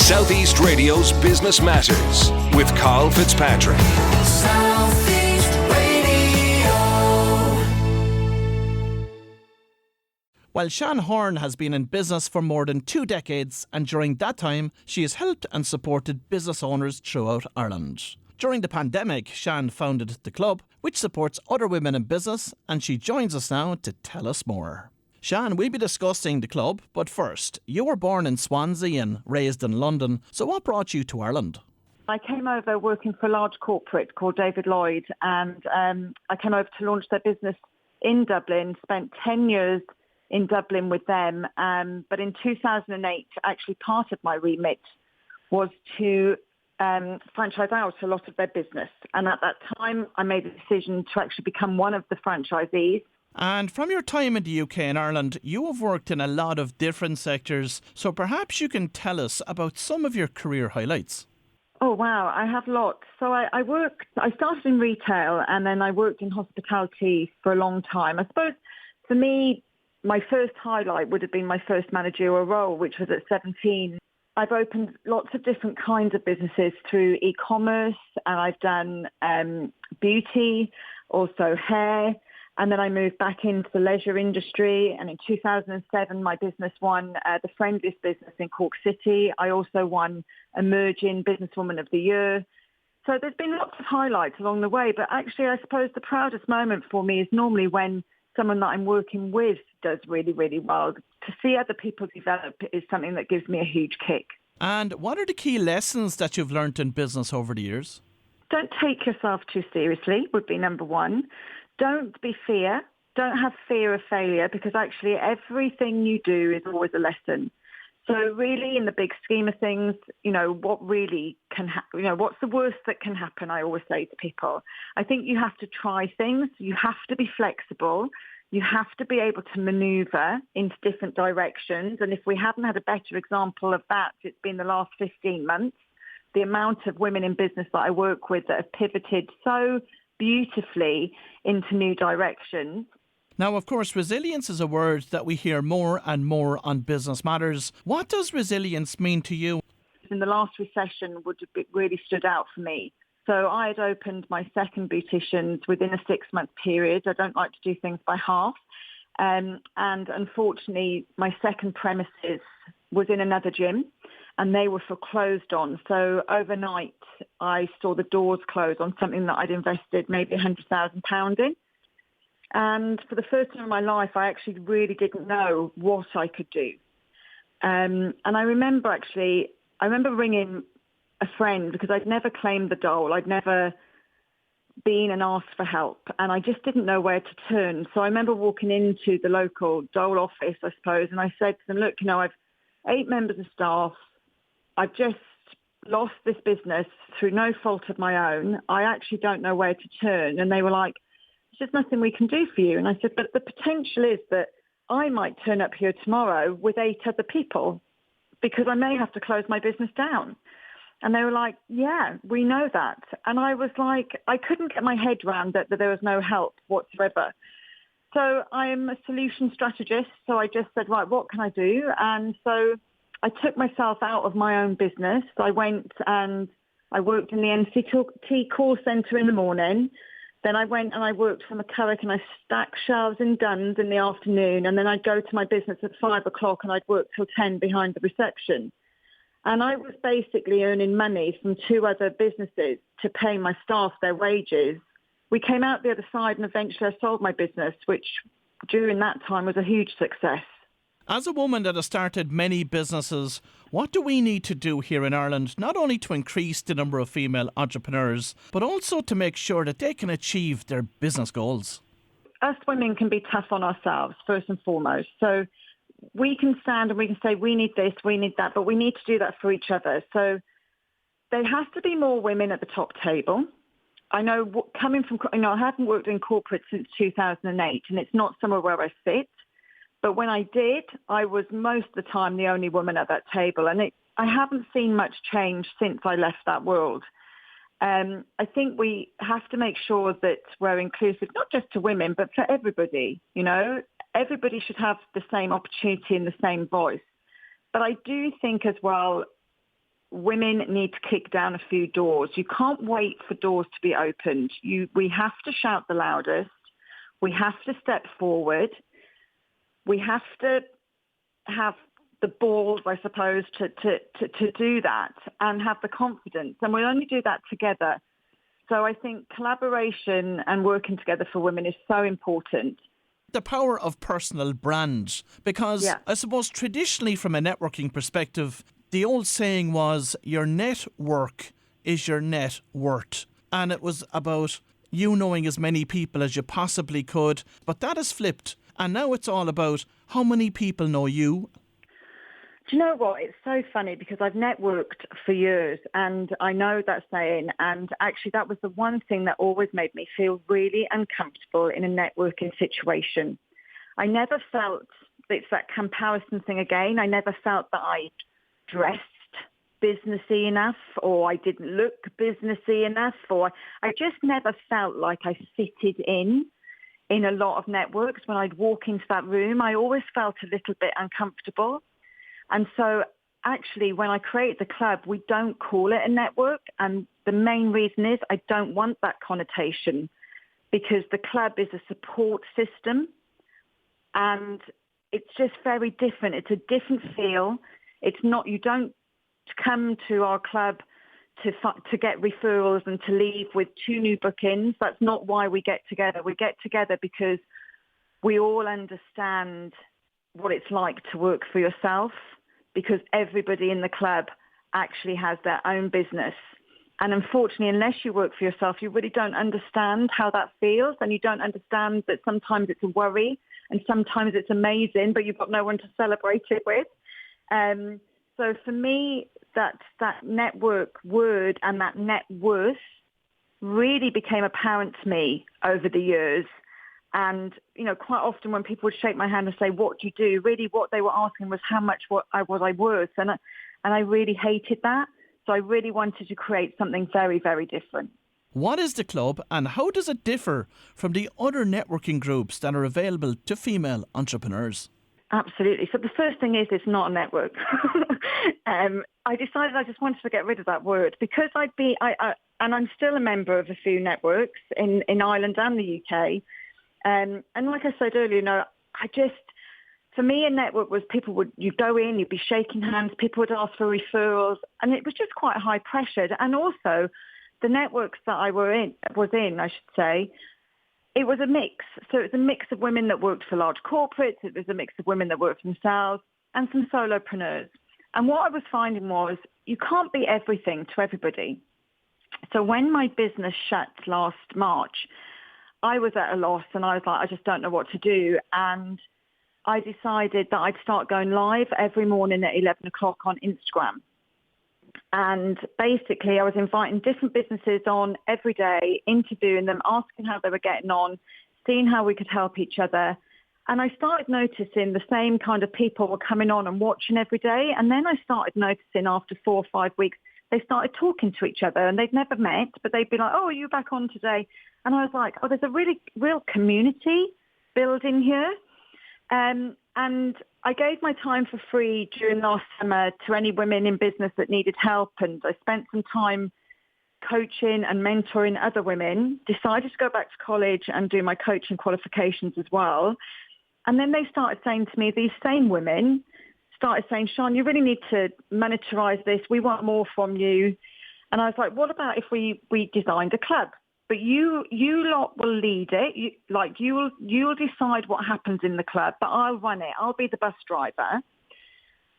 South East Radio's Business Matters with Carl Fitzpatrick. South East Radio. Well, Sian Horn has been in business for more than 2 decades, and during that time, she has helped and supported business owners throughout Ireland. During the pandemic, Sian founded the club, which supports other women in business, and she joins us now to tell us more. Sian, we'll be discussing the club, but first, you were born in Swansea and raised in London, so what brought you to Ireland? I came over working for a large corporate called David Lloyd, and I came over to launch their business in Dublin, spent 10 years in Dublin with them, but in 2008, actually part of my remit was to franchise out a lot of their business. And at that time, I made the decision to actually become one of the franchisees. And from your time in the UK and Ireland, you have worked in a lot of different sectors, so perhaps you can tell us about some of your career highlights. Oh, wow, I have lots. So I started in retail, and then I worked in hospitality for a long time. I suppose for me, my first highlight would have been my first managerial role, which was at 17. I've opened lots of different kinds of businesses through e-commerce, and I've done beauty, also hair, and then I moved back into the leisure industry. And in 2007, my business won the friendliest business in Cork City. I also won Emerging Businesswoman of the Year. So there's been lots of highlights along the way, but actually I suppose the proudest moment for me is normally when someone that I'm working with does really, really well. To see other people develop is something that gives me a huge kick. And what are the key lessons that you've learnt in business over the years? Don't take yourself too seriously would be number one. Don't be fear. Don't have fear of failure, because actually everything you do is always a lesson. So really, in the big scheme of things, what really can happen, what's the worst that can happen, I always say to people. I think you have to try things. You have to be flexible. You have to be able to maneuver into different directions. And if we haven't had a better example of that, it's been the last 15 months. The amount of women in business that I work with that have pivoted so beautifully into new directions. Now, of course, resilience is a word that we hear more and more on Business Matters. What does resilience mean to you? In the last recession would have really stood out for me. So I had opened my second beauticians within a 6-month period. I don't like to do things by half. And unfortunately, my second premises was in another gym, and they were foreclosed on. So overnight, I saw the doors close on something that I'd invested maybe £100,000 in. And for the first time in my life, I actually really didn't know what I could do. And I remember ringing a friend, because I'd never claimed the dole. I'd never been and asked for help, and I just didn't know where to turn. So I remember walking into the local dole office, I suppose, and I said to them, look, I've 8 members of staff. I've just lost this business through no fault of my own. I actually don't know where to turn. And they were like, there's just nothing we can do for you. And I said, but the potential is that I might turn up here tomorrow with 8 other people, because I may have to close my business down. And they were like, yeah, we know that. And I was like, I couldn't get my head around that there was no help whatsoever. So I'm a solution strategist. So I just said, right, what can I do? And so I took myself out of my own business. I went and I worked in the NCT call centre in the morning. Then I went and I worked for McCulloch, and I stacked shelves in Duns in the afternoon. And then I'd go to my business at 5 o'clock, and I'd work till 10 behind the reception. And I was basically earning money from 2 other businesses to pay my staff their wages. We came out the other side, and eventually I sold my business, which during that time was a huge success. As a woman that has started many businesses, what do we need to do here in Ireland, not only to increase the number of female entrepreneurs, but also to make sure that they can achieve their business goals? Us women can be tough on ourselves, first and foremost. So we can stand and we can say, we need this, we need that, but we need to do that for each other. So there has to be more women at the top table. I know coming from, I haven't worked in corporate since 2008, and it's not somewhere where I sit. But when I did, I was most of the time the only woman at that table. And I haven't seen much change since I left that world. I think we have to make sure that we're inclusive, not just to women, but for everybody. Everybody should have the same opportunity and the same voice. But I do think as well, women need to kick down a few doors. You can't wait for doors to be opened. We have to shout the loudest. We have to step forward. We have to have the balls, I suppose, to do that and have the confidence. And we only do that together. So I think collaboration and working together for women is so important. The power of personal brand, because I suppose traditionally from a networking perspective, the old saying was your network is your net worth. And it was about you knowing as many people as you possibly could. But that has flipped. And now it's all about how many people know you. Do you know what? It's so funny because I've networked for years and I know that saying, and actually that was the one thing that always made me feel really uncomfortable in a networking situation. I never felt, it's that comparison thing again, I never felt that I dressed businessy enough or I didn't look businessy enough, or I just never felt like I fitted in a lot of networks. When I'd walk into that room, I always felt a little bit uncomfortable. And so actually, when I create the club, we don't call it a network. And the main reason is I don't want that connotation because the club is a support system and it's just very different. It's a different feel. It's not, you don't come to our club to get referrals and to leave with 2 new bookings. That's not why we get together. We get together because we all understand what it's like to work for yourself, because everybody in the club actually has their own business. And unfortunately, unless you work for yourself, you really don't understand how that feels, and you don't understand that sometimes it's a worry and sometimes it's amazing, but you've got no one to celebrate it with. So for me, that network word and that net worth really became apparent to me over the years. And, you know, quite often when people would shake my hand and say, what do you do? Really what they were asking was how much was I worth? And I really hated that. So I really wanted to create something very, very different. What is the club and how does it differ from the other networking groups that are available to female entrepreneurs? Absolutely. So the first thing is it's not a network. I decided I just wanted to get rid of that word because and I'm still a member of a few networks in Ireland and the UK. And like I said earlier, you know, for me, a network was you'd go in, you'd be shaking hands, people would ask for referrals, and it was just quite high pressured. And also, the networks that I was in, I should say, it was a mix. So it was a mix of women that worked for large corporates, it was a mix of women that worked for themselves, and some solopreneurs. And what I was finding was you can't be everything to everybody. So when my business shut last March, I was at a loss and I was like, I just don't know what to do. And I decided that I'd start going live every morning at 11 o'clock on Instagram. And basically I was inviting different businesses on every day, interviewing them, asking how they were getting on, seeing how we could help each other. And I started noticing the same kind of people were coming on and watching every day. And then I started noticing after 4 or 5 weeks, they started talking to each other and they'd never met, but they'd be like, oh, are you back on today? And I was like, oh, there's a really real community building here. And I gave my time for free during last summer to any women in business that needed help. And I spent some time coaching and mentoring other women, decided to go back to college and do my coaching qualifications as well. And then they started saying to me, these same women started saying, Sian, you really need to monetize this. We want more from you. And I was like, what about if we designed a club? But you lot will lead it. You'll decide what happens in the club, but I'll run it. I'll be the bus driver.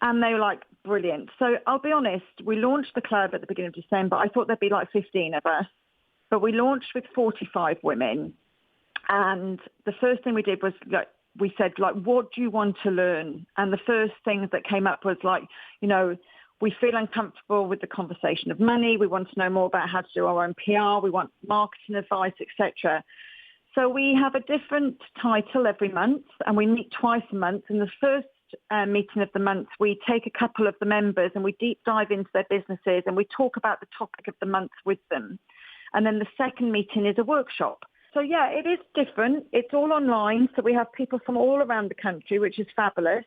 And they were like, brilliant. So I'll be honest, we launched the club at the beginning of December. I thought there'd be like 15 of us, but we launched with 45 women. And the first thing we did was we said, what do you want to learn? And the first things that came up was we feel uncomfortable with the conversation of money. We want to know more about how to do our own PR. We want marketing advice, etc. So we have a different title every month and we meet twice a month. In the first meeting of the month, we take a couple of the members and we deep dive into their businesses and we talk about the topic of the month with them. And then the second meeting is a workshop. So yeah, it is different. It's all online. So we have people from all around the country, which is fabulous.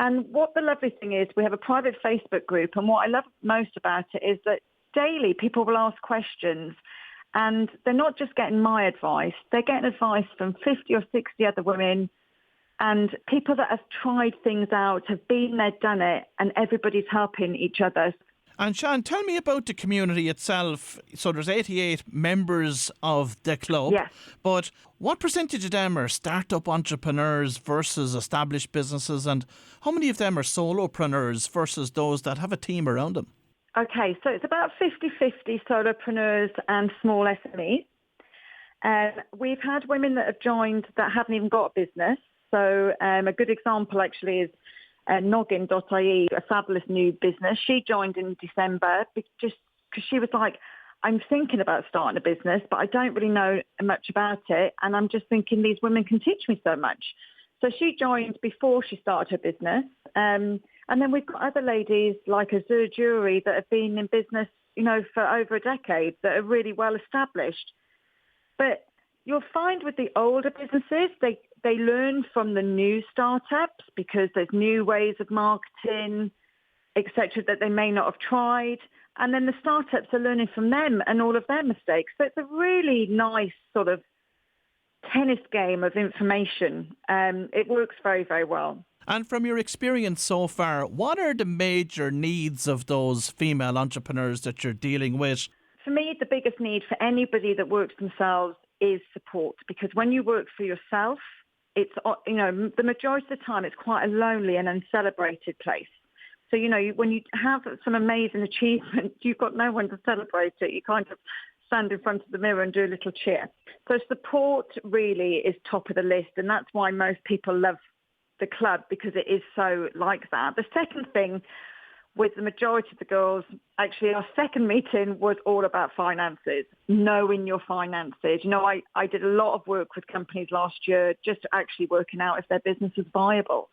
And what the lovely thing is, we have a private Facebook group, and what I love most about it is that daily people will ask questions, and they're not just getting my advice, they're getting advice from 50 or 60 other women and people that have tried things out, have been there, done it, and everybody's helping each other. And Sian, tell me about the community itself. So there's 88 members of the club. Yes. But what percentage of them are start-up entrepreneurs versus established businesses? And how many of them are solopreneurs versus those that have a team around them? Okay, so it's about 50-50 solopreneurs and small SMEs. We've had women that have joined that haven't even got a business. So a good example actually is Noggin.ie, a fabulous new business. She joined in December just because she was like, I'm thinking about starting a business, but I don't really know much about it. And I'm just thinking these women can teach me so much. So she joined before she started her business. And then we've got other ladies like Azure Jewelry that have been in business, for over a decade, that are really well established. But you'll find with the older businesses, they learn from the new startups because there's new ways of marketing, etc., that they may not have tried. And then the startups are learning from them and all of their mistakes. So it's a really nice sort of tennis game of information. It works very, very well. And from your experience so far, what are the major needs of those female entrepreneurs that you're dealing with? For me, the biggest need for anybody that works themselves is support, because when you work for yourself, it's, the majority of the time it's quite a lonely and uncelebrated place. So, when you have some amazing achievement, you've got no one to celebrate it. You kind of stand in front of the mirror and do a little cheer. So support really is top of the list, and that's why most people love the club, because it is so like that. The second thing with the majority of the girls, actually our second meeting was all about finances, knowing your finances. I did a lot of work with companies last year just actually working out if their business was viable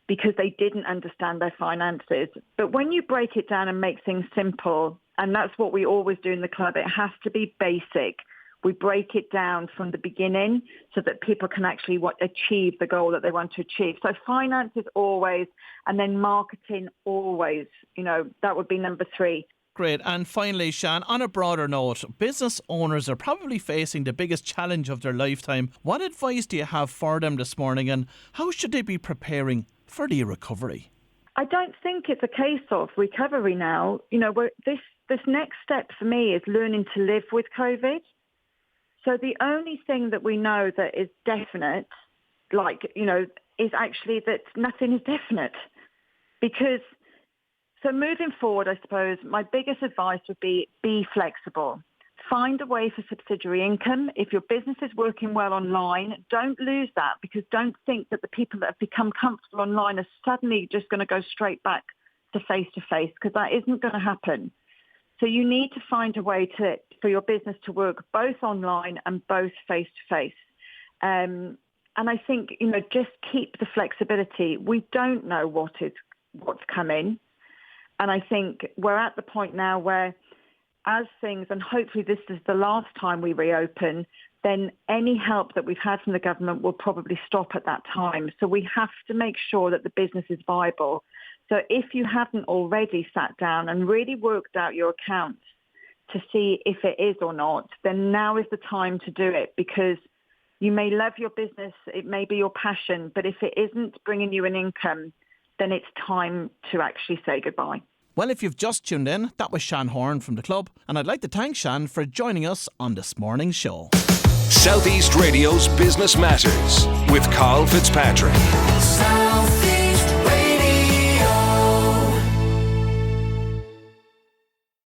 because they didn't understand their finances. But when you break it down and make things simple, and that's what we always do in the club, it has to be basic. We break it down from the beginning so that people can actually achieve the goal that they want to achieve. So finances always, and then marketing always, that would be number 3. Great. And finally, Sian, on a broader note, business owners are probably facing the biggest challenge of their lifetime. What advice do you have for them this morning, and how should they be preparing for the recovery? I don't think it's a case of recovery now. This next step for me is learning to live with COVID. So the only thing that we know that is definite, is actually that nothing is definite. So moving forward, I suppose, my biggest advice would be flexible. Find a way for subsidiary income. If your business is working well online, don't lose that, because don't think that the people that have become comfortable online are suddenly just going to go straight back to face-to-face, because that isn't going to happen. So you need to find a way for your business to work both online and both face-to-face. And I think, just keep the flexibility. We don't know what's coming. And I think we're at the point now where as things, and hopefully this is the last time we reopen, then any help that we've had from the government will probably stop at that time. So we have to make sure that the business is viable. So if you haven't already sat down and really worked out your accounts to see if it is or not, then now is the time to do it, because you may love your business, it may be your passion, but if it isn't bringing you an income, then it's time to actually say goodbye. Well, if you've just tuned in, that was Sian Horn from the club, and I'd like to thank Sian for joining us on this morning's show. Southeast Radio's Business Matters with Carl Fitzpatrick.